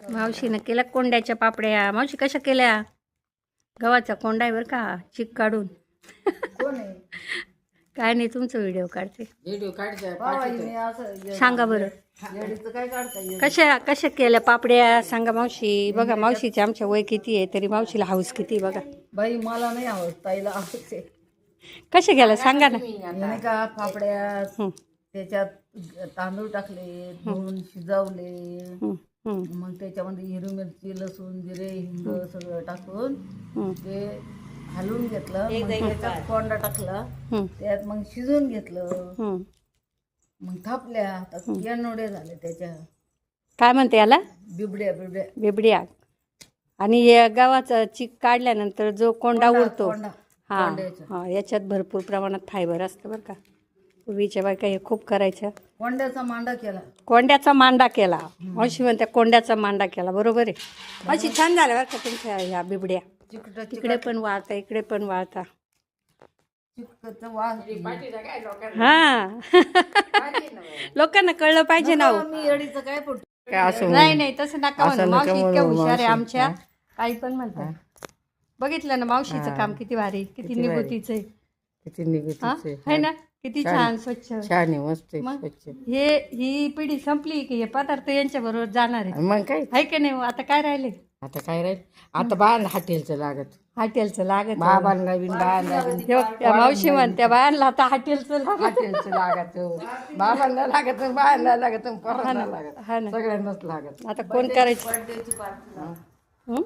मावशीनं केल्या कोंड्याच्या पापड्या. मावशी कशा केल्या? गव्हाचा कोंडा आहे बरं का, चिक काढून. काय नाही, तुमचा व्हिडिओ काढते. व्हिडिओ काढते सांगा बरं काय काढता कशा कशा केल्या पापड्या, सांगा मावशी. बघा मावशीचे आमच्या वय किती आहे तरी मावशीला हाऊस किती आहे बघा. बाई मला नाही आवडत, ताईला आवडते. कशा गेल्या सांगा ना. नाही का पापड्या हं, त्याच्यात तांदूळ टाकले, धुवून शिजवले, हं, हं, मग त्याच्यामध्ये हिरवी मिरची, लसूण, जिरे, हिंग सगळं टाकून हं, ते हलवून घेतलं. मग त्याच्यात कोंडा टाकला, हं, त्यात मग शिजवून घेतलं, हं. मग थापल्या. आता नोडे झाले त्याच्या, काय म्हणते याला? बिबड्या बिबड्या बिबड्या. आणि हे गव्हाचा चिक काढल्यानंतर जो कोंडा उडतो, कोंडा हा कोंड्याचा. हा, याच्यात भरपूर प्रमाणात फायबर असतं बरं का. पूर्वीच्या बायका हे खूप करायच्या. कोंड्याचा मांडा केला. कोंड्याचा मांडा केला. मावशी म्हणते कोंड्याचा मांडा केला. बरोबर आहे मावशी, छान झालं बरं का तुमच्या ह्या बिबड्या. चिकट तिकडे पण वाळता, इकडे पण वाळता. चिकटचा वास. हा लोकांना कळलं पाहिजे ना हो. मी अडीचं काय पडतो नाही नाही, तसं नका म्हणू. मावशी इतक्या हुशार आहे आमच्या, काही पण म्हणतात. बघितलं ना मावशीचं काम किती भारी, किती निगुतीचं आहे. किती निगुतीचे है ना, किती छान स्वच्छ. छान आहे, मस्त आहे, मग स्वच्छ. ही पिढी संपली की हे पदार्थ यांच्या बरोबर जाणार आहे. मग काय आहे की नाही? आता काय राहिले? आता काय राहील? आता बाण हॉटेलचं लागत, हॉटेलचं लागत. बाबांना नवीन बाण नवीन हे बघ, त्या मावशी म्हणत्या बायांना आता हॉटेलचं लागत. हॉटेलचं लागत, बाबांना लागत, बायांना लागत, पोरांना लागत, हा ना. सगळ्यांनाच लागत. आता कोण करायचं? बर्थडेची पार्टी लागत, हं?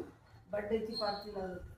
बर्थडेची पार्टी लागत.